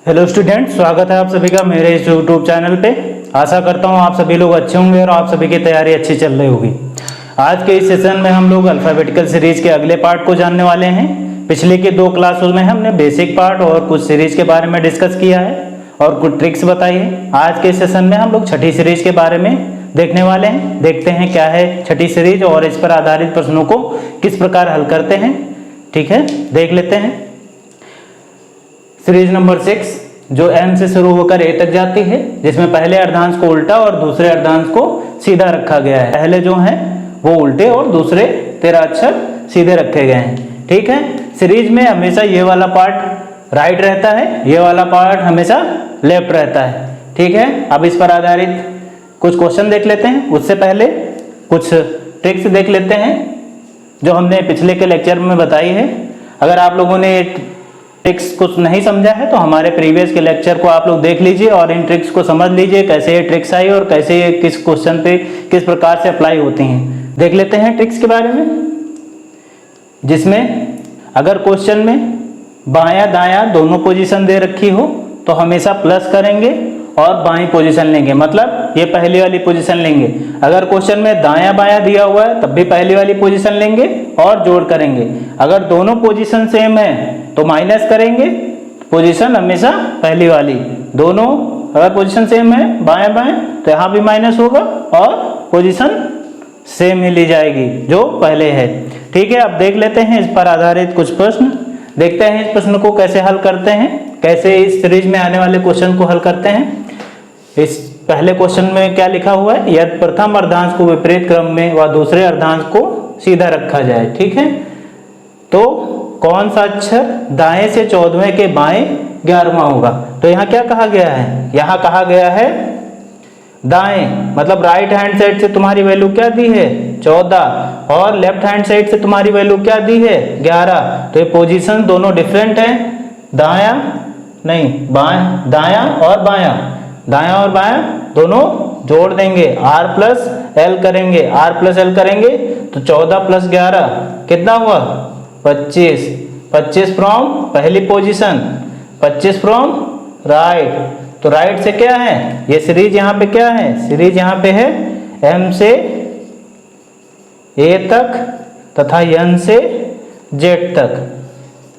Hello student, स्वागत है आप सभी का मेरे इस यूट्यूब चैनल पे। आशा करता हूँ आप सभी लोग अच्छे होंगे और आप सभी की तैयारी अच्छी चल रही होगी। आज के इस सेशन में हम लोग अल्फ़ाबेटिकल सीरीज के अगले पार्ट को जानने वाले हैं। पिछले के 2 क्लासों में हमने बेसिक पार्ट और कुछ सीरीज के बारे में डिस्कस किया है और कुछ ट्रिक्स बताई है। आज के सेशन में हम लोग छठी सीरीज के बारे में देखने वाले हैं। देखते हैं क्या है छठी सीरीज और इस पर आधारित प्रश्नों को किस प्रकार हल करते हैं। ठीक है, देख लेते हैं। सीरीज नंबर 6 जो एम से शुरू होकर ए तक जाती है, जिसमें पहले अर्धांश को उल्टा और दूसरे अर्धांश को सीधा रखा गया है। पहले जो है वो उल्टे और दूसरे 13 अक्षर सीधे रखे गए हैं। ठीक है, सीरीज में हमेशा ये वाला पार्ट राइट रहता है, ये वाला पार्ट हमेशा लेफ्ट रहता है। ठीक है, अब इस पर आधारित कुछ क्वेश्चन देख लेते हैं। उससे पहले कुछ ट्रिक्स देख लेते हैं जो हमने पिछले के लेक्चर में बताई है। अगर आप लोगों ने ट्रिक्स कुछ नहीं समझा है तो हमारे प्रीवियस के लेक्चर को आप लोग देख लीजिए और इन ट्रिक्स को समझ लीजिए, कैसे ये ट्रिक्स आई और कैसे ये किस क्वेश्चन पे किस प्रकार से अप्लाई होती हैं। देख लेते हैं ट्रिक्स के बारे में, जिसमें अगर क्वेश्चन में बायां दायां दोनों पोजीशन दे रखी हो तो हमेशा प्लस करेंगे और बाईं पोजीशन लेंगे, मतलब ये पहली वाली पोजीशन लेंगे। अगर क्वेश्चन में दायां बायां दिया हुआ है तब भी पहली वाली पोजीशन लेंगे और जोड़ करेंगे। अगर दोनों पोजीशन सेम है तो माइनस करेंगे, पोजीशन हमेशा पहली वाली। दोनों अगर पोजीशन सेम है बायां बायां तो यहाँ भी माइनस होगा और पोजीशन सेम ही ली जाएगी जो पहले है। ठीक है, अब देख लेते हैं इस पर आधारित कुछ प्रश्न। देखते हैं इस प्रश्न को कैसे हल करते हैं, कैसे इस सीरीज में आने वाले क्वेश्चन को हल करते हैं। इस पहले क्वेश्चन में क्या लिखा हुआ है, यदि प्रथम अर्धांश को विपरीत क्रम में व दूसरे अर्धांश को सीधा रखा जाए। ठीक है, तो कौन सा अक्षर दाएं से 14वें के बाएं 11वां होगा। तो यहाँ क्या कहा गया है, यहाँ कहा गया है दाएं, मतलब राइट हैंड साइड से तुम्हारी वैल्यू क्या दी है 14 और लेफ्ट हैंड साइड से तुम्हारी वैल्यू क्या दी है 11। तो ये पोजीशन दोनों डिफरेंट है, दायां नहीं बायां, दायां और बायां, दायां और बायां दोनों जोड़ देंगे, r प्लस एल करेंगे, r प्लस एल करेंगे तो 14 प्लस 11 कितना हुआ 25। 25 फ्रॉम पहली पोजीशन, 25 फ्रॉम राइट। तो राइट से क्या है, ये सीरीज यहाँ पे क्या है, सीरीज यहाँ पे है m से a तक तथा n से z तक।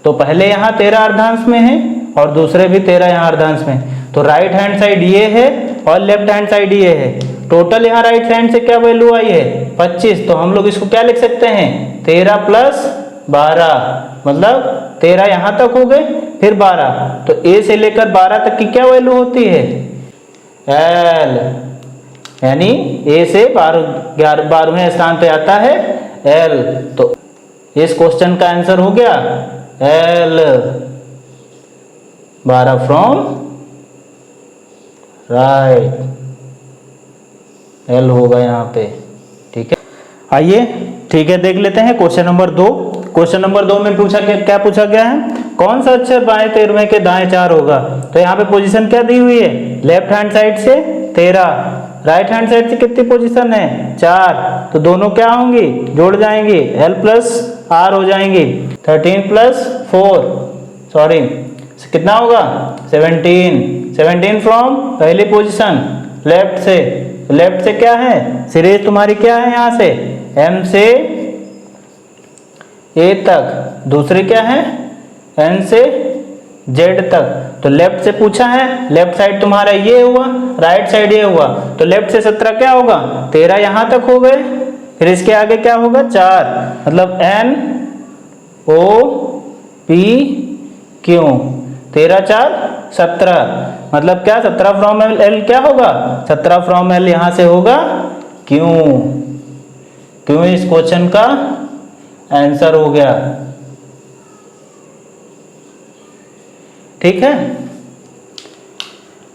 तो पहले यहाँ 13 अर्धांश में है और दूसरे भी 13 यहाँ अर्धांश में। तो राइट हैंड साइड ये है और लेफ्ट हैंड साइड ये है। टोटल यहाँ राइट हैंड से क्या वैल्यू आई है 25। तो हम लोग इसको क्या लिख सकते हैं 13 प्लस 12, मतलब 13 यहाँ तक हो गए फिर 12। तो a से लेकर 12 तक की क्या वैल्यू होती है l, यानी a से 12वें स्थान पे आता है l। तो इस क्वेश्चन का आंसर हो गया l, 12 फ्रॉम राइट, एल होगा यहाँ पे। ठीक है, आइए ठीक है देख लेते हैं क्वेश्चन नंबर 2। क्वेश्चन नंबर 2 में पूछा क्या पूछा गया है, कौन सा अक्षर बाएं 13वें के दाएं 4 होगा। तो यहाँ पे पोजीशन क्या दी हुई है, लेफ्ट हैंड साइड से 13, राइट हैंड साइड से कितनी पोजीशन है 4। तो दोनों क्या होंगी जोड़ जाएंगी, एल प्लस आर हो जाएंगी। 13 प्लस 4 सॉरी कितना होगा 17। 17 फ्रॉम पहली पोजीशन लेफ्ट से, लेफ्ट से क्या है सीरीज तुम्हारी क्या है यहाँ से m से a तक, दूसरी क्या है n से z तक। तो लेफ्ट से पूछा है, लेफ्ट साइड तुम्हारा ये हुआ, राइट साइड ये हुआ। तो लेफ्ट से 17 क्या होगा 13 यहाँ तक हो गए, फिर इसके आगे क्या होगा 4, मतलब n o p q, 13 4 17, मतलब क्या 17 फ्रॉम एल क्या होगा 17 फ्रॉम एल यहाँ से होगा क्यों, क्यों इस क्वेश्चन का आंसर हो गया। ठीक है,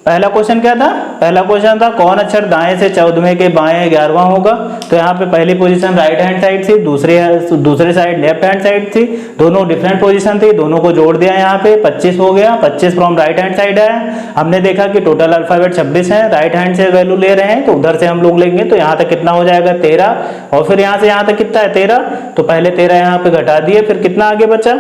पहला क्वेश्चन क्या था? पहला क्वेश्चन था कौन अक्षर दाएं से 14वें के बाएं 11वां होगा। तो यहाँ पे पहली पोजीशन राइट हैंड साइड थी, दूसरे साइड लेफ्ट हैंड साइड थी, दोनों डिफरेंट पोजीशन थी, दोनों को जोड़ दिया यहाँ पे 25 हो गया। 25 फ्रॉम राइट हैंड साइड है। हमने देखा कि टोटल अल्फाबेट 26 है, राइट हैंड से वैल्यू ले रहे हैं तो उधर से हम लोग लेंगे, तो यहाँ तक कितना हो जाएगा 13, और फिर यहाँ से यहाँ तक कितना है 13, तो पहले 13 यहाँ पे घटा दिए, फिर कितना आगे बचा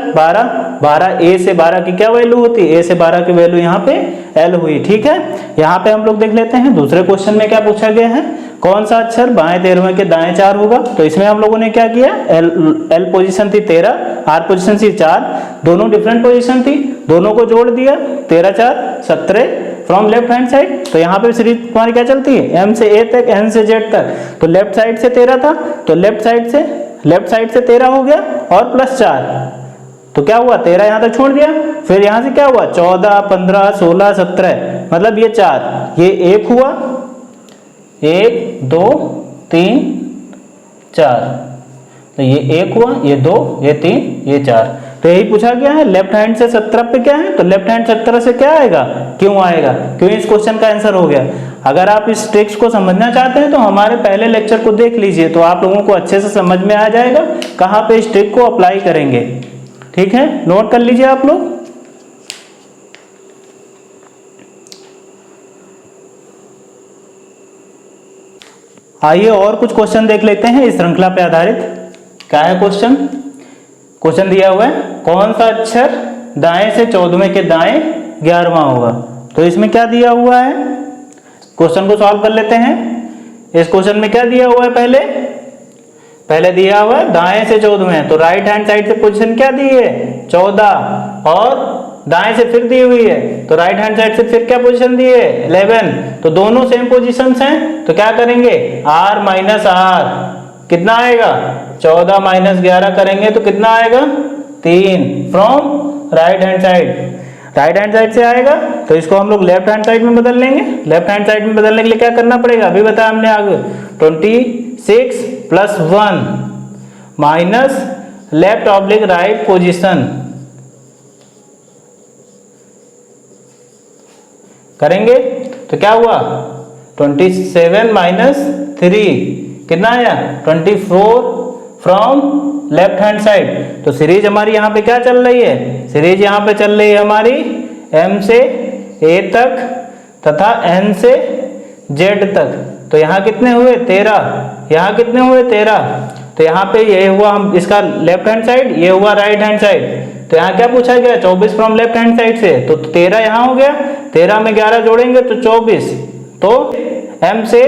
12। ए से 12 की क्या वैल्यू होती है? ए से 12 की वैल्यू यहाँ पे एल हुई। ठीक है, यहाँ पे हम लोग देख लेते हैं दूसरे क्वेश्चन में क्या पूछा गया है, कौन सा अक्षर बाएं 13वें के दाएं 4 होगा। तो इसमें हम लोगों ने क्या किया, एल पोजीशन थी 13, आर पोजीशन थी 4, दोनों डिफरेंट पोजीशन थी, दोनों को जोड़ दिया 13 4 17 फ्रॉम लेफ्ट हैंड साइड। तो यहाँ पे सीरीज तुम्हारी क्या चलती है, एम से ए तक, एन से जेड तक। तो लेफ्ट साइड से 13 था, तो लेफ्ट साइड से 13 हो गया और प्लस 4, तो क्या हुआ 13 यहां तक छोड़ दिया। फिर यहां से क्या हुआ 14 15 16 17, मतलब ये 4, ये 1 हुआ, 1 2 3 4, तो ये 1 हुआ, ये 2, ये 3, ये 4। तो यही पूछा गया है लेफ्ट हैंड से 17 पे क्या है, तो लेफ्ट हैंड 17 से क्या आएगा, क्यों आएगा, क्यों इस क्वेश्चन का आंसर हो गया। अगर आप इस ट्रिक्स को समझना चाहते हैं तो हमारे पहले लेक्चर को देख लीजिए, तो आप लोगों को अच्छे से समझ में आ जाएगा कहाँ पे इस ट्रिक को अप्लाई करेंगे। ठीक है, नोट कर लीजिए आप लोग। आइए और कुछ क्वेश्चन देख लेते हैं इस श्रृंखला पे आधारित। क्या है क्वेश्चन? क्वेश्चन दिया हुआ है कौन सा अक्षर दाएं से 14वें के दाएं 11वां होगा। तो इसमें क्या दिया हुआ है, क्वेश्चन को सॉल्व कर लेते हैं। इस क्वेश्चन में क्या दिया हुआ है, पहले दिया हुआ है दाएं से 14वें, तो राइट हैंड साइड से पोजीशन क्या दी है 14, और दाएं से फिर दी हुई है, तो राइट हैंड साइड से फिर क्या पोजीशन दी है 11, तो दोनों सेम पोजीशंस हैं। तो क्या करेंगे r माइनस आर, कितना आएगा 14 माइनस 11 करेंगे तो कितना आएगा 3 फ्रॉम राइट हैंड साइड से आएगा। तो इसको हम लोग लेफ्ट हैंड साइड में बदल लेंगे। लेफ्ट हैंड साइड में बदलने के लिए क्या करना पड़ेगा, अभी बताया हमने आगे, 26 plus 1 minus left oblique right position करेंगे तो क्या हुआ 27 माइनस 3 कितना आया 24 फ्रॉम लेफ्ट हैंड साइड। तो सीरीज हमारी यहाँ पे क्या चल रही है, सीरीज यहाँ पे चल रही है हमारी m से a तक तथा n से z तक। तो यहाँ कितने हुए 13, यहाँ कितने हुए 13, तो यहाँ पे ये हुआ हम इसका लेफ्ट हैंड साइड, ये हुआ राइट हैंड साइड। तो यहाँ क्या पूछा गया 24 फ्रॉम लेफ्ट हैंड साइड से, तो 13 यहाँ हो गया, 13 में 11 जोड़ेंगे तो 24, तो m से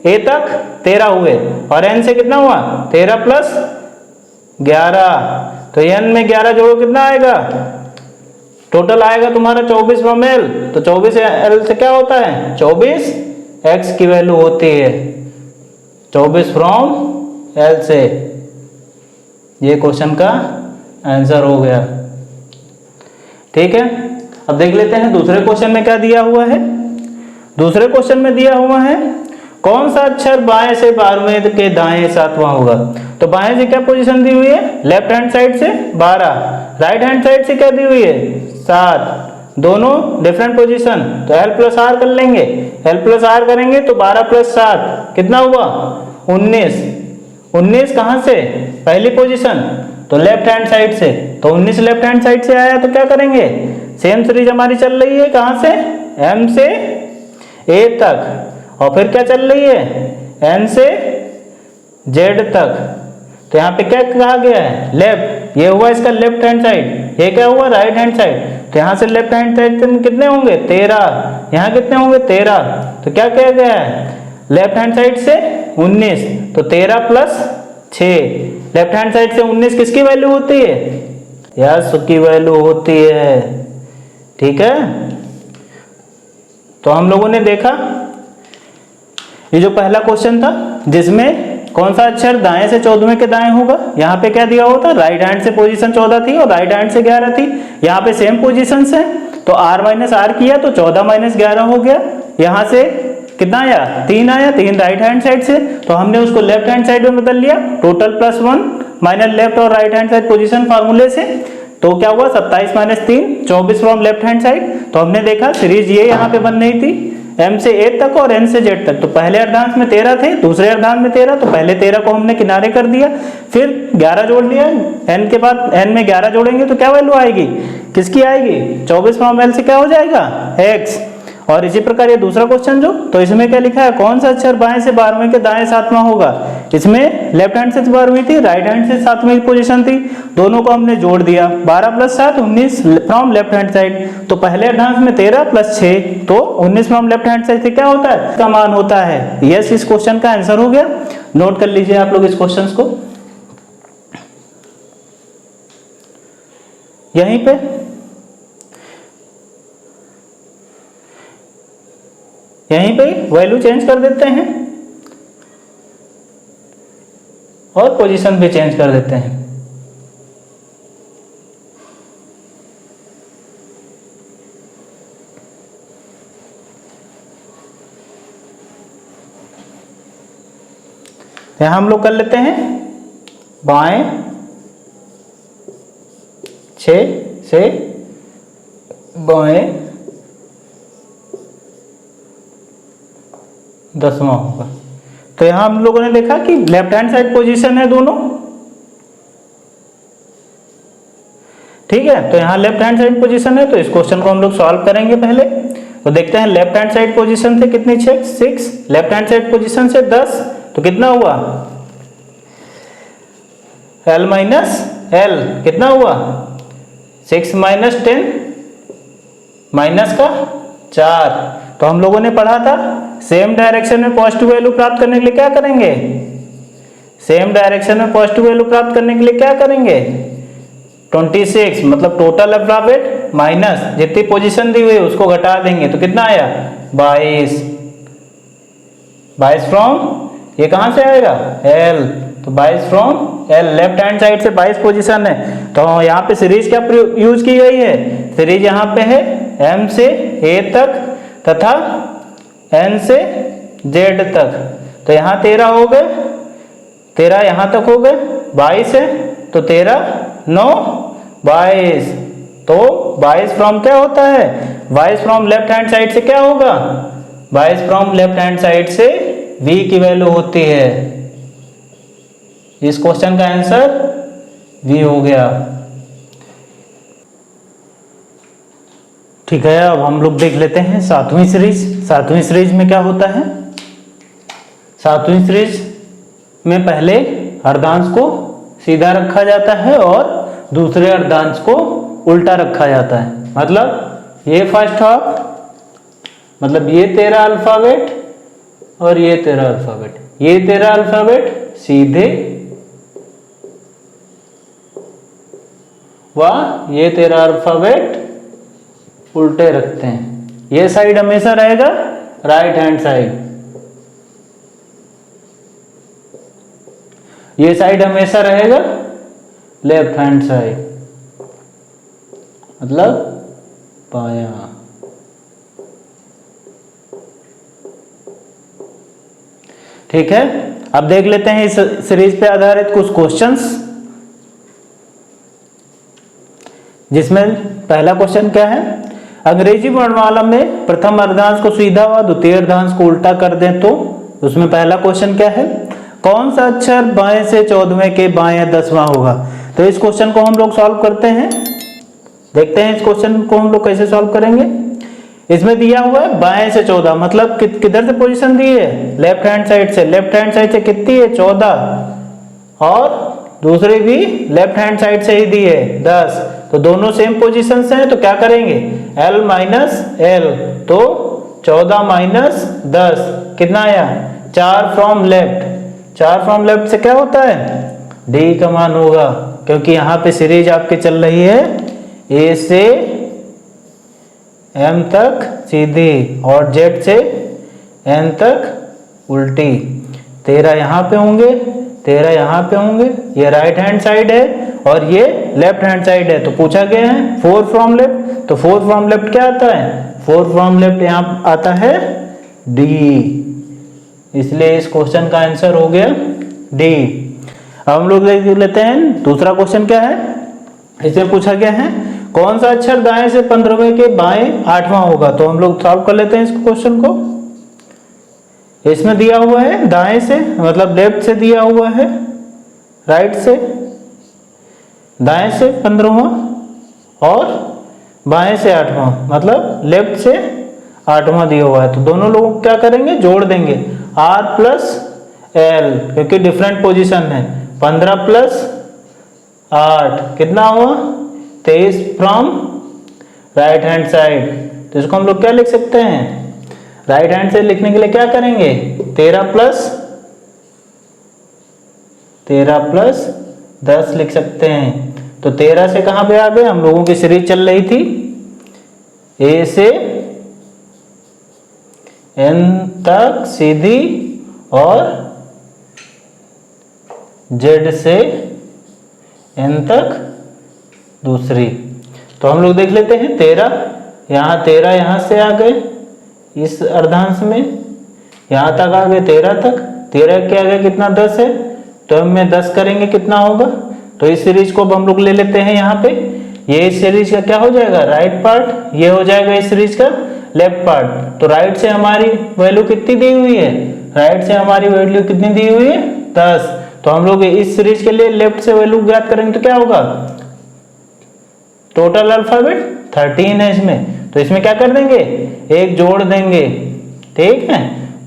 a तक 13 हुए और n से कितना हुआ 13 प्लस 11, तो n में 11 जोड़ो कितना आएगा, टोटल आएगा तुम्हारा 24 फ्रॉम l। तो 24 l से क्या होता है 24 x की वैल्यू होती है 24 फ्रॉम l से। ये क्वेश्चन का आंसर हो गया। ठीक है, अब देख लेते हैं दूसरे क्वेश्चन में क्या दिया हुआ है। दूसरे क्वेश्चन में दिया हुआ है कौन सा अक्षर बाएं से 12वें के दाएं 7वां होगा। तो बाएं से क्या पोजीशन दी हुई है लेफ्ट हैंड साइड से 12, राइट हैंड साइड से क्या दी हुई है 7, दोनों डिफरेंट पोजीशन। तो l प्लस आर कर लेंगे, l प्लस आर करेंगे तो 12 प्लस 7 कितना हुआ 19। 19 कहाँ से पहली पोजीशन, तो लेफ्ट हैंड साइड से, तो 19 लेफ्ट हैंड साइड से आया तो क्या करेंगे, सेम सीरीज हमारी चल रही है कहाँ से m से a तक, और फिर क्या चल रही है n से z तक। तो यहाँ पे क्या कहा गया है लेफ्ट, ये हुआ इसका लेफ्ट हैंड साइड, ये क्या हुआ राइट हैंड साइड। तो यहाँ से लेफ्ट हैंड साइड में कितने होंगे 13, यहाँ कितने होंगे 13, तो क्या किया गया है लेफ्ट हैंड साइड से 19, तो 13 प्लस 6, लेफ्ट हैंड साइड से 19 किसकी वैल्यू होती है यस की वैल्यू होती है। ठीक है, तो हम लोगों ने देखा ये जो पहला क्वेश्चन था जिसमें कौन सा अक्षर दाएं से 14वें के दाएं होगा, यहाँ पे क्या दिया हुआ था राइट हैंड से पोजीशन 14 थी और राइट हैंड से 11 थी, यहाँ पे सेम पोजीशंस है, तो r माइनस आर किया तो 14 माइनस 11 हो गया। यहाँ से कितना आया 3 आया, 3 राइट हैंड साइड से, तो हमने उसको लेफ्ट हैंड साइड में बदल लिया, टोटल प्लस 1 माइनस लेफ्ट और राइट हैंड साइड पोजीशन फार्मूले से तो क्या हुआ 27 minus 3 24 from left hand side. तो हमने देखा सीरीज ये यहाँ पे बन रही थी m से a तक और n से z तक। तो पहले अर्धांश में 13 थे, दूसरे अर्धांश में 13, तो पहले 13 को हमने किनारे कर दिया, फिर 11 जोड़ लिया, n के बाद n में 11 जोड़ेंगे तो क्या वैल्यू आएगी, किसकी आएगी, 24 फ्रॉम l से क्या हो जाएगा x। और इसी प्रकार ये दूसरा क्वेश्चन जो, तो इसमें क्या लिखा है, कौन सा अक्षर बाएं से 12वें के दाएं 7वां होगा। इसमें लेफ्ट हैंड से 12वीं थी, राइट हैंड से 7वीं पोजीशन थी, दोनों को हमने जोड़ दिया, 12 + 7 19 फ्रॉम लेफ्ट हैंड साइड। तो पहले अर्धांश में 13 + 6 तो 19 फ्रॉम लेफ्ट हैंड साइड से क्या होता है, इसका मान होता है। यस, इस क्वेश्चन का आंसर हो गया। नोट कर लीजिए आप लोग इस क्वेश्चन को। यहीं पे वैल्यू चेंज कर देते हैं और पोजीशन भी चेंज कर देते हैं। यहां हम लोग कर लेते हैं बाएं 6 से बाएं 10वां होगा। तो यहां हम लोगों ने देखा कि लेफ्ट हैंड साइड पोजीशन है दोनों, ठीक है। तो यहां लेफ्ट हैंड साइड पोजीशन है, तो इस क्वेश्चन को हम लोग सॉल्व करेंगे पहले। तो देखते हैं लेफ्ट हैंड साइड पोजीशन से कितनी 6, लेफ्ट हैंड साइड पोजीशन से 10, तो कितना हुआ l माइनस l, कितना हुआ 6 माइनस 10 माइनस का 4। तो हम लोगों ने पढ़ा था सेम डायरेक्शन में पॉजिटिव वैल्यू प्राप्त करने के लिए क्या करेंगे, सेम डायरेक्शन में पॉजिटिव वैल्यू प्राप्त करने के लिए क्या करेंगे, 26 मतलब टोटल अल्फाबेट माइनस जितनी पोजीशन दी हुई है उसको घटा देंगे, तो कितना आया 22 फ्रॉम, ये कहां से आएगा l, तो 22 from l, left hand side से 22 पोजीशन है। तो यहाँ पे सीरीज क्या यूज की गई है, सीरीज यहाँ पे है m से a तक तथा n से z तक। तो यहाँ 13 हो गए, 13 यहाँ तक हो गए, 22 है तो 13 9 22। तो 22 फ्रॉम क्या होता है, 22 फ्रॉम लेफ्ट हैंड साइड से क्या होगा, 22 फ्रॉम लेफ्ट हैंड साइड से v की वैल्यू होती है। इस क्वेश्चन का आंसर v हो गया। ठीक है, अब हम लोग देख लेते हैं 7वीं सीरीज। 7वीं सीरीज में क्या होता है, 7वीं सीरीज में पहले अर्धांश को सीधा रखा जाता है और दूसरे अर्धांश को उल्टा रखा जाता है। मतलब ये फर्स्ट हाफ, मतलब ये 13 अल्फाबेट और ये 13 अल्फाबेट, ये 13 अल्फाबेट सीधे व ये 13 अल्फाबेट उल्टे रखते हैं। ये साइड हमेशा रहेगा राइट हैंड साइड, ये साइड हमेशा रहेगा लेफ्ट हैंड साइड, मतलब बायां। ठीक है, अब देख लेते हैं इस सीरीज पे आधारित कुछ क्वेश्चंस, जिसमें पहला क्वेश्चन क्या है, अंग्रेजी वर्णमाला में प्रथम अर्धांश को सीधा व द्वितीय अर्धांश को उल्टा कर दें तो। उसमें पहला क्वेश्चन क्या है, कौन सा अक्षर बाएं से 14वें के बाएं 10वां होगा। तो इस क्वेश्चन को हम लोग सॉल्व करते हैं, देखते हैं इस क्वेश्चन को हम लोग कैसे सॉल्व करेंगे। इसमें दिया हुआ है बाएं से 14, मतलब किधर से पोजीशन दी है, लेफ्ट हैंड साइड से। लेफ्ट हैंड साइड से कितनी है 14, और दूसरी भी लेफ्ट हैंड साइड से ही दी है 10। तो दोनों सेम पोजीशन से हैं, तो क्या करेंगे l माइनस l, तो 14 माइनस 10 कितना आया 4 फ्रॉम लेफ्ट। 4 फ्रॉम लेफ्ट से क्या होता है, d का मान होगा, क्योंकि यहाँ पे सीरीज आपकी चल रही है a से m तक सीधी और z से n तक उल्टी। 13 यहाँ पे होंगे, 13 यहाँ पे होंगे, ये राइट हैंड साइड है और ये लेफ्ट हैंड साइड है। तो पूछा गया है 4 फ्रॉम लेफ्ट, तो 4 फ्रॉम लेफ्ट क्या आता है, 4 फ्रॉम लेफ्ट यहाँ आता है D, इसलिए इस क्वेश्चन का आंसर हो गया D। अब हम लोग देख लेते हैं दूसरा क्वेश्चन क्या है, इसमें पूछा गया है कौन सा अक्षर दाएं से 15वें के बाएं 8वां होगा। तो हम लोग सॉल्व कर लेते हैं इस क्वेश्चन को। इसमें दिया हुआ है दाएं से मतलब लेफ्ट से दिया हुआ है, राइट से, दाएं से 15वां और बाएं से 8वां मतलब लेफ्ट से 8वां दिया हुआ है। तो दोनों लोग क्या करेंगे, जोड़ देंगे r प्लस एल, क्योंकि डिफरेंट पोजीशन है। 15 प्लस 8 कितना हुआ 23 फ्रॉम राइट हैंड साइड। तो इसको हम लोग क्या लिख सकते हैं, राइट हैंड से लिखने के लिए क्या करेंगे 13 प्लस 10 लिख सकते हैं। तो 13 से कहां पे आ गए, हम लोगों की सीरीज चल रही थी ए से एन तक सीधी और जेड से एन तक दूसरी। तो हम लोग देख लेते हैं 13 यहाँ से आ गए इस अर्धांश में, यहाँ तक आ गए 13 तक, 13 के आगे कितना 10 है, तो हम में 10 करेंगे कितना होगा। तो इस सीरीज को अब हम लोग ले लेते हैं यहाँ पे, ये इस सीरीज का क्या हो जाएगा राइट पार्ट, ये हो जाएगा इस सीरीज का लेफ्ट पार्ट। तो राइट से हमारी वैल्यू कितनी दी हुई है, राइट से हमारी वैल्यू कितनी दी हुई है 10। तो हम लोग इस सीरीज के लिए लेफ्ट से वैल्यू ज्ञात करेंगे तो क्या होगा, टोटल अल्फाबेट 13 है इसमें। तो इसमें क्या कर देंगे, एक जोड़ देंगे, ठीक है।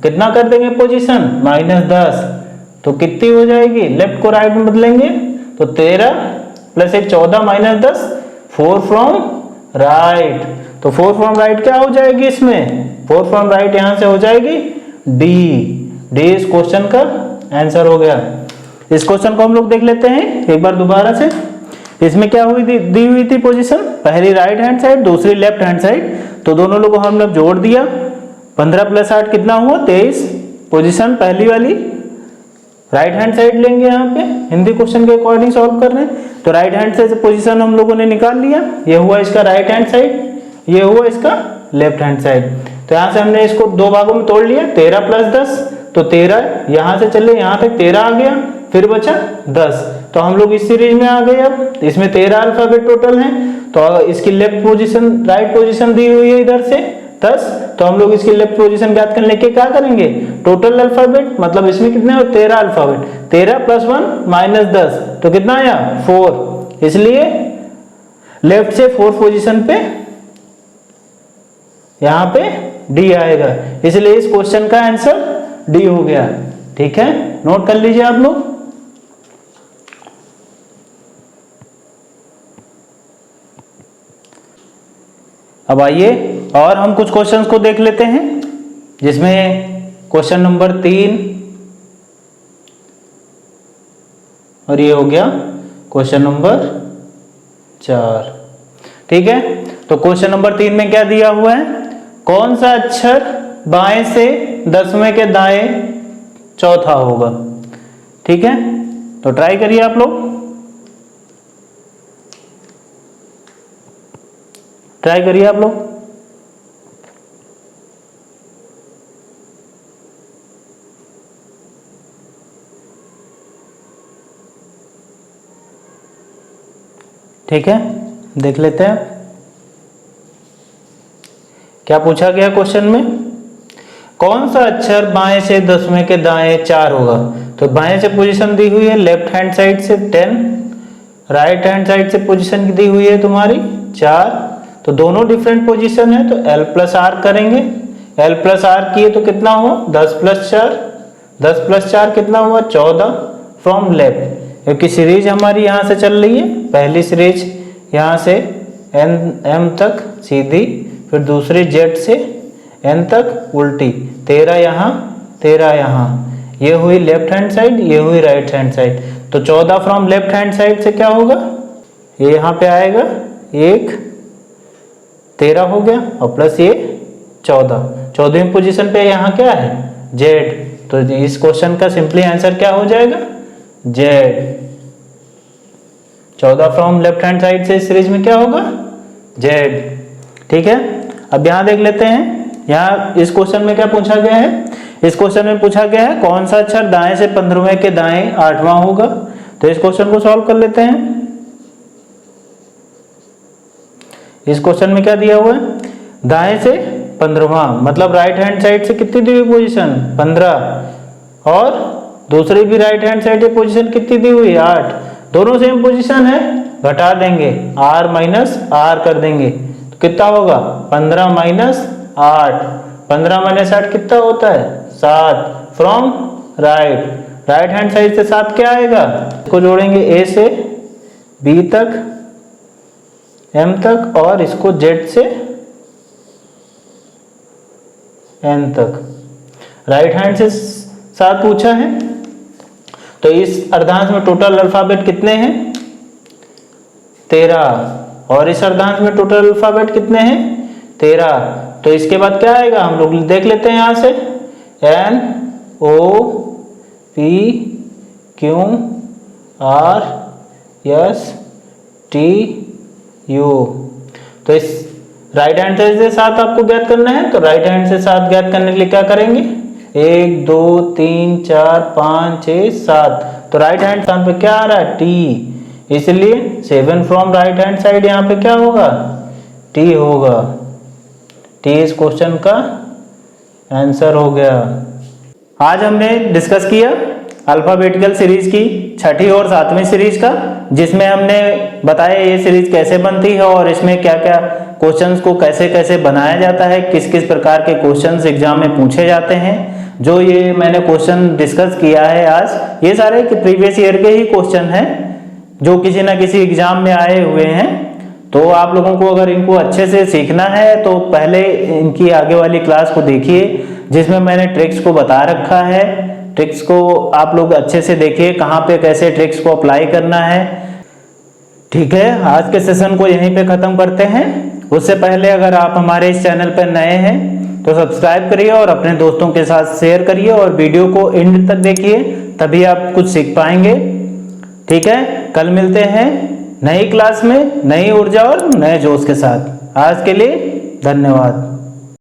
कितना कर देंगे पोजीशन -10, तो कितनी हो जाएगी, लेफ्ट को राइट में बदलेंगे तो 13 प्लस 1 14 माइनस 10 4 फ्रॉम राइट। तो 4 फ्रॉम राइट क्या हो जाएगी इसमें, 4 फ्रॉम राइट यहां से हो जाएगी डी इस क्वेश्चन का आंसर हो गया। इस क्वेश्चन को हम लोग देख लेते हैं एक बार दोबारा से। इसमें क्या हुई दी हुई थी पोजीशन, पहली राइट हैंड साइड दूसरी लेफ्ट हैंड साइड। तो दोनों लोगों को हमने जोड़ दिया, 15 प्लस 8 कितना हुआ 23। पोजीशन पहली वाली राइट हैंड साइड लेंगे, यहाँ पे हिंदी क्वेश्चन के अकॉर्डिंग सॉल्व कर रहे हैं। तो राइट हैंड साइड से पोजीशन हम लोगों ने निकाल लिया, ये हुआ इसका राइट हैंड साइड, ये हुआ इसका लेफ्ट हैंड साइड। तो यहाँ से हमने इसको दो भागों में तोड़ लिया, 13 प्लस 10 तो 13, यहाँ से चले यहाँ तक 13 आ गया, फिर बचा 10। तो हम लोग इस सीरीज में आ गए। अब इसमें 13 अल्फाबेट टोटल हैं, तो इसकी लेफ्ट पोजीशन राइट पोजीशन दी हुई है इधर से 10। तो हम लोग इसकी लेफ्ट पोजीशन ज्ञात करने के क्या करेंगे, टोटल अल्फाबेट मतलब इसमें कितने हो 13 अल्फाबेट, 13 प्लस 1 माइनस 10 तो कितना आया 4। इसलिए लेफ्ट से 4 पोजीशन पे यहां पे डी आएगा, इसलिए इस क्वेश्चन का आंसर डी हो गया। ठीक है, नोट कर लीजिए आप लोग। अब आइए और हम कुछ क्वेश्चंस को देख लेते हैं, जिसमें क्वेश्चन नंबर 3 और ये हो गया क्वेश्चन नंबर 4। ठीक है, तो क्वेश्चन नंबर 3 में क्या दिया हुआ है, कौन सा अक्षर बाएं से 10वें के दाएं चौथा होगा। ठीक है, तो ट्राई करिए आप लोग, ट्राई करिए आप लोग। ठीक है, देख लेते हैं क्या पूछा गया क्वेश्चन में, कौन सा अक्षर बाएं से 10वें के दाएं 4 होगा। तो बाएं से पोजीशन दी हुई है लेफ्ट हैंड साइड से 10, राइट हैंड साइड से पोजीशन दी हुई है तुम्हारी 4। तो दोनों डिफरेंट पोजीशन है, तो L प्लस आर करेंगे। L प्लस आर किए तो कितना हुआ 10 प्लस 4, 10 प्लस 4 कितना हुआ 14 फ्रॉम लेफ्ट, क्योंकि सीरीज हमारी यहाँ से चल रही है, पहली सीरीज यहाँ से M तक सीधी, फिर दूसरी Z से N तक उल्टी, 13 यहाँ 13 यहाँ, ये हुई लेफ्ट हैंड साइड, ये हुई राइट हैंड साइड। तो 14 फ्रॉम लेफ्ट हैंड साइड से क्या होगा, ये यहाँ पे आएगा 1 13 हो गया और प्लस ये 14वीं पोजीशन पे यहाँ क्या है Z। तो इस क्वेश्चन का सिंपली आंसर क्या हो जाएगा Z। 14 from left hand side से इस सीरीज में क्या होगा Z। ठीक है, अब यहाँ देख लेते हैं, यहाँ इस क्वेश्चन में क्या पूछा गया है, इस क्वेश्चन में पूछा गया है कौन सा अक्षर दाएं से 15वें के दाएं 8वां होगा। तो इस क्वेश्चन को सॉल्व कर लेते हैं। इस क्वेश्चन में क्या दिया हुआ है, दाएं से 15वां, मतलब राइट हैंड साइड से कितनी दी हुई पोजीशन 15, और दूसरी भी राइट हैंड साइड की पोजीशन कितनी दी हुई 8, दोनों सेम पोजीशन है, घटा देंगे r माइनस r कर देंगे तो कितना होगा 15 माइनस 8, 15 माइनस 8 कितना होता है 7, from right, right hand side से 7 क्या आएगा, इसको जोड़ेंगे a से b तक, m तक, और इसको z से n तक, राइट हैंड से 7 पूछा है। तो इस अर्धांश में टोटल अल्फाबेट कितने हैं 13, और इस अर्धांश में टोटल अल्फाबेट कितने हैं 13। तो इसके बाद क्या आएगा हम लोग देख लेते हैं, यहां से N O P Q R S T U। तो इस राइट हैंड साइड से 7 आपको ज्ञात करना है, तो राइट हैंड से 7 ज्ञात करने के लिए क्या करेंगे, 1 2 3 4 5 6 7, तो राइट हैंड साइड पे क्या आ रहा है T, इसलिए 7 फ्रॉम राइट हैंड साइड यहाँ पे क्या होगा T होगा। T इस क्वेश्चन का आंसर हो गया। आज हमने डिस्कस किया अल्फाबेटिकल सीरीज की 6ठी और 7वीं सीरीज का, जिसमें हमने बताया ये सीरीज कैसे बनती है और इसमें क्या क्या क्वेश्चंस को कैसे कैसे बनाया जाता है, किस किस प्रकार के क्वेश्चंस एग्जाम में पूछे जाते हैं। जो ये मैंने क्वेश्चन डिस्कस किया है आज, ये सारे प्रीवियस ईयर के ही क्वेश्चन हैं जो किसी ना किसी एग्जाम में आए हुए हैं। तो आप लोगों को अगर इनको अच्छे से सीखना है तो पहले इनकी आगे वाली क्लास को देखिए, जिसमें मैंने ट्रिक्स को बता रखा है। ट्रिक्स को आप लोग अच्छे से देखिए, कहाँ पे कैसे ट्रिक्स को अप्लाई करना है। ठीक है, आज के सेशन को यहीं पे खत्म करते हैं। उससे पहले अगर आप हमारे इस चैनल पर नए हैं तो सब्सक्राइब करिए और अपने दोस्तों के साथ शेयर करिए और वीडियो को एंड तक देखिए, तभी आप कुछ सीख पाएंगे। ठीक है, कल मिलते हैं नई क्लास में नई ऊर्जा और नए जोश के साथ। आज के लिए धन्यवाद।